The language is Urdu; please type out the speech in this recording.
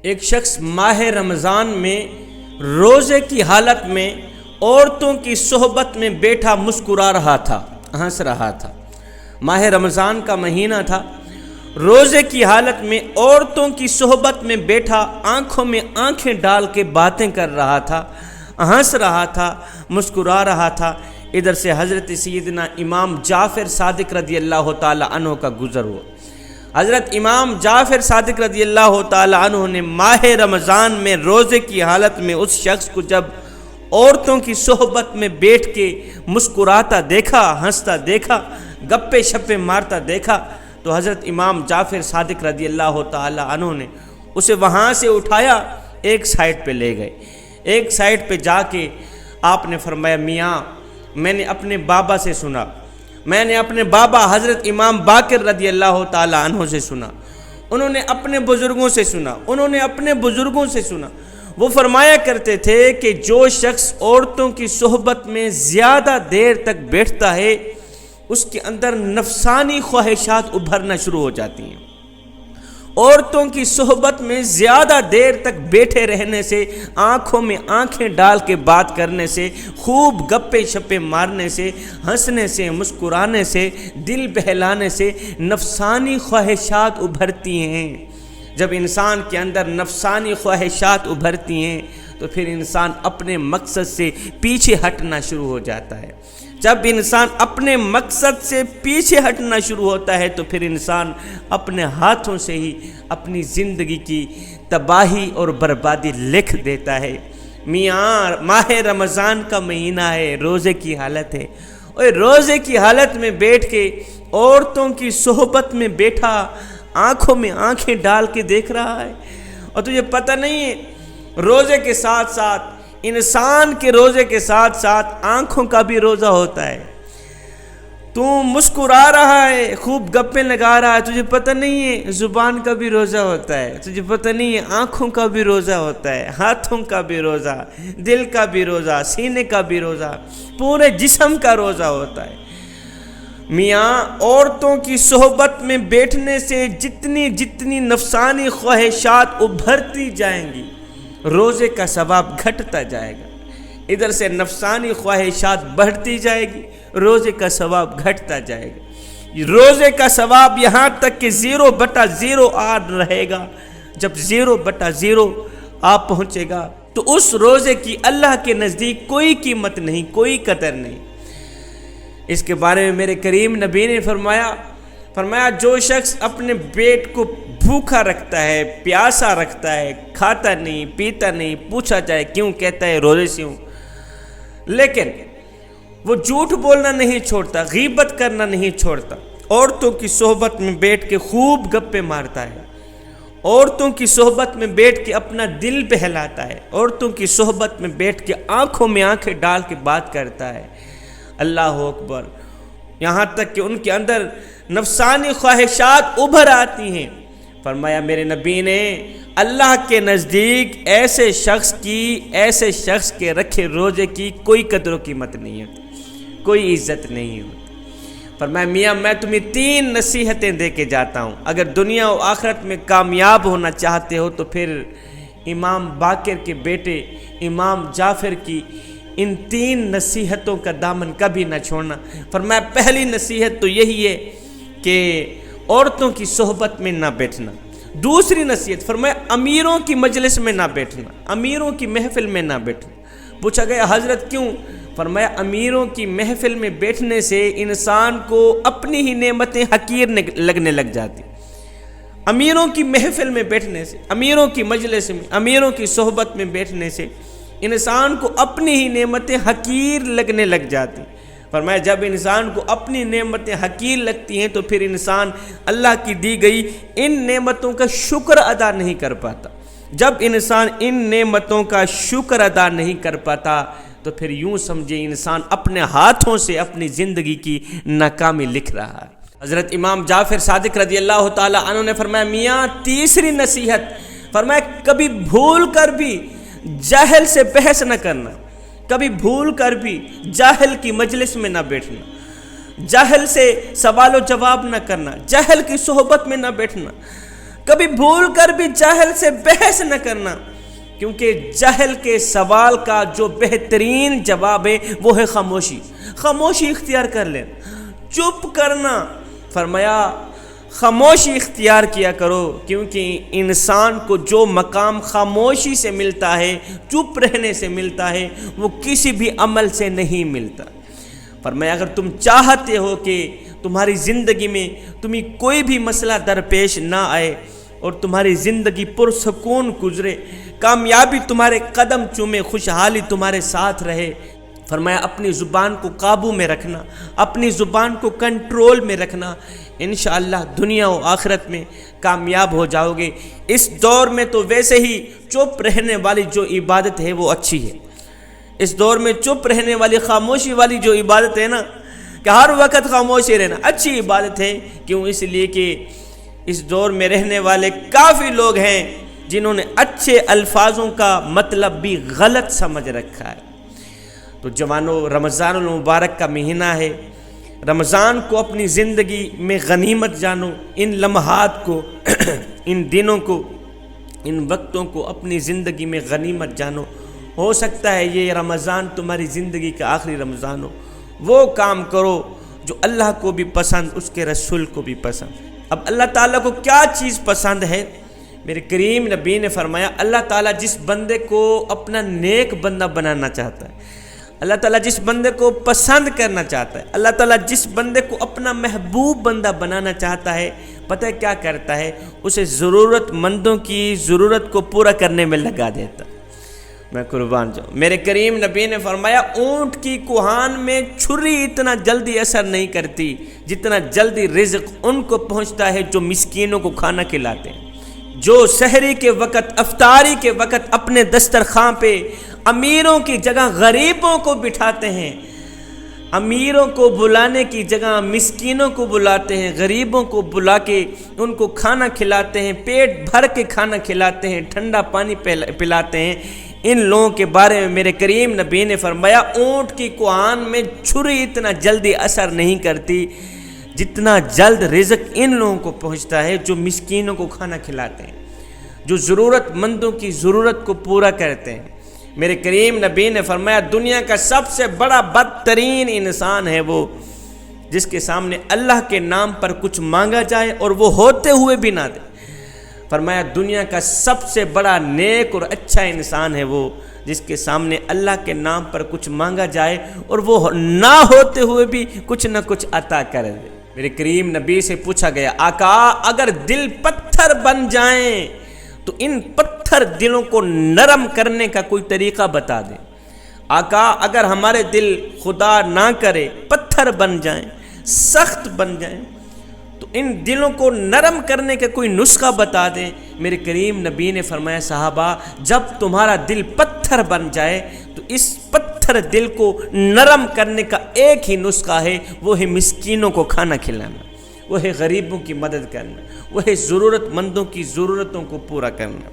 ایک شخص ماہ رمضان میں روزے کی حالت میں عورتوں کی صحبت میں بیٹھا مسکرا رہا تھا، ہنس رہا تھا۔ ماہ رمضان کا مہینہ تھا، روزے کی حالت میں عورتوں کی صحبت میں بیٹھا آنکھوں میں آنکھیں ڈال کے باتیں کر رہا تھا، ہنس رہا تھا، مسکرا رہا تھا۔ ادھر سے حضرت سیدنا امام جعفر صادق رضی اللہ تعالی عنہ کا گزر ہوا۔ حضرت امام جعفر صادق رضی اللہ تعالی عنہ نے ماہ رمضان میں روزے کی حالت میں اس شخص کو جب عورتوں کی صحبت میں بیٹھ کے مسکراتا دیکھا، ہنستا دیکھا، گپے شپے مارتا دیکھا، تو حضرت امام جعفر صادق رضی اللہ تعالی عنہ نے اسے وہاں سے اٹھایا، ایک سائٹ پہ لے گئے۔ ایک سائٹ پہ جا کے آپ نے فرمایا، میاں میں نے اپنے بابا سے سنا، میں نے اپنے بابا حضرت امام باقر رضی اللہ تعالی عنہ سے سنا، انہوں نے اپنے بزرگوں سے سنا، انہوں نے اپنے بزرگوں سے سنا۔ وہ فرمایا کرتے تھے کہ جو شخص عورتوں کی صحبت میں زیادہ دیر تک بیٹھتا ہے اس کے اندر نفسانی خواہشات ابھرنا شروع ہو جاتی ہیں۔ عورتوں کی صحبت میں زیادہ دیر تک بیٹھے رہنے سے، آنکھوں میں آنکھیں ڈال کے بات کرنے سے، خوب گپے شپے مارنے سے، ہنسنے سے، مسکرانے سے، دل بہلانے سے نفسانی خواہشات ابھرتی ہیں۔ جب انسان کے اندر نفسانی خواہشات ابھرتی ہیں تو پھر انسان اپنے مقصد سے پیچھے ہٹنا شروع ہو جاتا ہے۔ جب انسان اپنے مقصد سے پیچھے ہٹنا شروع ہوتا ہے تو پھر انسان اپنے ہاتھوں سے ہی اپنی زندگی کی تباہی اور بربادی لکھ دیتا ہے۔ میاں ماہ رمضان کا مہینہ ہے، روزے کی حالت ہے، اور روزے کی حالت میں بیٹھ کے عورتوں کی صحبت میں بیٹھا آنکھوں میں آنکھیں ڈال کے دیکھ رہا ہے، اور تجھے پتہ نہیں ہے روزے کے ساتھ ساتھ، انسان کے روزے کے ساتھ ساتھ آنکھوں کا بھی روزہ ہوتا ہے۔ تو مسکرا رہا ہے، خوب گپیں لگا رہا ہے، تجھے پتہ نہیں ہے زبان کا بھی روزہ ہوتا ہے، تجھے پتہ نہیں ہے آنکھوں کا بھی روزہ ہوتا ہے، ہاتھوں کا بھی روزہ، دل کا بھی روزہ، سینے کا بھی روزہ، پورے جسم کا روزہ ہوتا ہے۔ میاں عورتوں کی صحبت میں بیٹھنے سے جتنی نفسانی خواہشات ابھرتی جائیں گی، روزے کا ثواب گھٹتا جائے گا۔ ادھر سے نفسانی خواہشات بڑھتی جائے گی، روزے کا ثواب گھٹتا جائے گا۔ روزے کا ثواب یہاں تک کہ 0/0 آ رہے گا۔ جب 0/0 آ پہنچے گا تو اس روزے کی اللہ کے نزدیک کوئی قیمت نہیں، کوئی قدر نہیں۔ اس کے بارے میں میرے کریم نبی نے فرمایا جو شخص اپنے پیٹ کو بھوکا رکھتا ہے، پیاسا رکھتا ہے، کھاتا نہیں، پیتا نہیں، پوچھا جائے کیوں، کہتا ہے روزے سے ہوں، لیکن وہ جھوٹ بولنا نہیں چھوڑتا، غیبت کرنا نہیں چھوڑتا، عورتوں کی صحبت میں بیٹھ کے خوب گپے مارتا ہے، عورتوں کی صحبت میں بیٹھ کے اپنا دل بہلاتا ہے، عورتوں کی صحبت میں بیٹھ کے آنکھوں میں آنکھیں ڈال کے بات کرتا ہے، اللہ اکبر، یہاں تک کہ ان کے اندر نفسانی خواہشات ابھر آتی ہیں۔ فرمایا میرے نبی نے اللہ کے نزدیک ایسے شخص کے رکھے روزے کی کوئی قدر و قیمت نہیں ہوتی، کوئی عزت نہیں ہوتی۔ فرمایا میاں میں تمہیں 3 نصیحتیں دے کے جاتا ہوں، اگر دنیا و آخرت میں کامیاب ہونا چاہتے ہو تو پھر امام باقر کے بیٹے امام جعفر کی ان 3 نصیحتوں کا دامن کبھی نہ چھوڑنا۔ فرمایا پہلی نصیحت تو یہی ہے کہ عورتوں کی صحبت میں نہ بیٹھنا۔ دوسری نصیحت فرمایا امیروں کی مجلس میں نہ بیٹھنا، امیروں کی محفل میں نہ بیٹھنا۔ پوچھا گیا حضرت کیوں؟ فرمایا امیروں کی محفل میں بیٹھنے سے انسان کو اپنی ہی نعمتیں حقیر لگنے لگ جاتی۔ امیروں کی محفل میں بیٹھنے سے، امیروں کی مجلس میں، امیروں کی صحبت میں بیٹھنے سے انسان کو اپنی ہی نعمتیں حقیر لگنے لگ جاتی۔ فرمایا جب انسان کو اپنی نعمتیں حقیر لگتی ہیں تو پھر انسان اللہ کی دی گئی ان نعمتوں کا شکر ادا نہیں کر پاتا۔ جب انسان ان نعمتوں کا شکر ادا نہیں کر پاتا تو پھر یوں سمجھے انسان اپنے ہاتھوں سے اپنی زندگی کی ناکامی لکھ رہا ہے۔ حضرت امام جعفر صادق رضی اللہ تعالی عنہ نے فرمایا میاں تیسری نصیحت، فرمایا کبھی بھول کر بھی جاہل سے بحث نہ کرنا، کبھی بھول کر بھی جاہل کی مجلس میں نہ بیٹھنا، جاہل سے سوال و جواب نہ کرنا، جاہل کی صحبت میں نہ بیٹھنا۔ کبھی بھول کر بھی جاہل سے بحث نہ کرنا، کیونکہ جاہل کے سوال کا جو بہترین جواب ہے وہ ہے خاموشی۔ خاموشی اختیار کر لینا، چپ کرنا۔ فرمایا خاموشی اختیار کیا کرو، کیونکہ انسان کو جو مقام خاموشی سے ملتا ہے، چپ رہنے سے ملتا ہے، وہ کسی بھی عمل سے نہیں ملتا۔ فرمایا اگر تم چاہتے ہو کہ تمہاری زندگی میں تمہیں کوئی بھی مسئلہ درپیش نہ آئے اور تمہاری زندگی پرسکون گزرے، کامیابی تمہارے قدم چومے، خوشحالی تمہارے ساتھ رہے، فرمایا اپنی زبان کو قابو میں رکھنا، اپنی زبان کو کنٹرول میں رکھنا، انشاءاللہ دنیا و آخرت میں کامیاب ہو جاؤ گے۔ اس دور میں تو ویسے ہی چپ رہنے والی جو عبادت ہے وہ اچھی ہے۔ اس دور میں چپ رہنے والی، خاموشی والی جو عبادت ہے نا، کہ ہر وقت خاموشی رہنا، اچھی عبادت ہے۔ کیوں؟ اس لیے کہ اس دور میں رہنے والے کافی لوگ ہیں جنہوں نے اچھے الفاظوں کا مطلب بھی غلط سمجھ رکھا ہے۔ تو جوانوں، رمضان المبارک کا مہینہ ہے، رمضان کو اپنی زندگی میں غنیمت جانو، ان لمحات کو ان دنوں کو، ان وقتوں کو اپنی زندگی میں غنیمت جانو۔ ہو سکتا ہے یہ رمضان تمہاری زندگی کا آخری رمضان ہو۔ وہ کام کرو جو اللہ کو بھی پسند، اس کے رسول کو بھی پسند۔ اب اللہ تعالیٰ کو کیا چیز پسند ہے؟ میرے کریم نبی نے فرمایا اللہ تعالیٰ جس بندے کو اپنا نیک بندہ بنانا چاہتا ہے، اللہ تعالیٰ جس بندے کو پسند کرنا چاہتا ہے، اللہ تعالیٰ جس بندے کو اپنا محبوب بندہ بنانا چاہتا ہے، پتہ ہے کیا کرتا ہے؟ اسے ضرورت مندوں کی ضرورت کو پورا کرنے میں لگا دیتا۔ میں قربان جاؤں، میرے کریم نبی نے فرمایا اونٹ کی کوہان میں چھری اتنا جلدی اثر نہیں کرتی جتنا جلدی رزق ان کو پہنچتا ہے جو مسکینوں کو کھانا کھلاتے ہیں، جو سحری کے وقت، افطاری کے وقت اپنے دسترخوان پہ امیروں کی جگہ غریبوں کو بٹھاتے ہیں، امیروں کو بلانے کی جگہ مسکینوں کو بلاتے ہیں، غریبوں کو بلا کے ان کو کھانا کھلاتے ہیں، پیٹ بھر کے کھانا کھلاتے ہیں، ٹھنڈا پانی پلاتے ہیں۔ ان لوگوں کے بارے میں میرے کریم نبی نے فرمایا اونٹ کی کوہان میں چھری اتنا جلدی اثر نہیں کرتی جتنا جلد رزق ان لوگوں کو پہنچتا ہے جو مسکینوں کو کھانا کھلاتے ہیں، جو ضرورت مندوں کی ضرورت کو پورا کرتے ہیں۔ میرے کریم نبی نے فرمایا دنیا کا سب سے بڑا بدترین انسان ہے وہ جس کے سامنے اللہ کے نام پر کچھ مانگا جائے اور وہ ہوتے ہوئے بھی نہ دے۔ فرمایا دنیا کا سب سے بڑا نیک اور اچھا انسان ہے وہ جس کے سامنے اللہ کے نام پر کچھ مانگا جائے اور وہ نہ ہوتے ہوئے بھی کچھ نہ کچھ عطا کر دے۔ میرے کریم نبی سے پوچھا گیا آقا اگر دل پتھر بن جائیں تو ان پتھر دلوں کو نرم کرنے کا کوئی طریقہ بتا دیں۔ آقا اگر ہمارے دل خدا نہ کرے پتھر بن جائیں، سخت بن جائیں، تو ان دلوں کو نرم کرنے کا کوئی نسخہ بتا دیں۔ میرے کریم نبی نے فرمایا صحابہ جب تمہارا دل پتھر بن جائے تو اس پتھر دل کو نرم کرنے کا ایک ہی نسخہ ہے، وہ ہے مسکینوں کو کھانا کھلانا، وہ ہے غریبوں کی مدد کرنا، وہ ہے ضرورت مندوں کی ضرورتوں کو پورا کرنا۔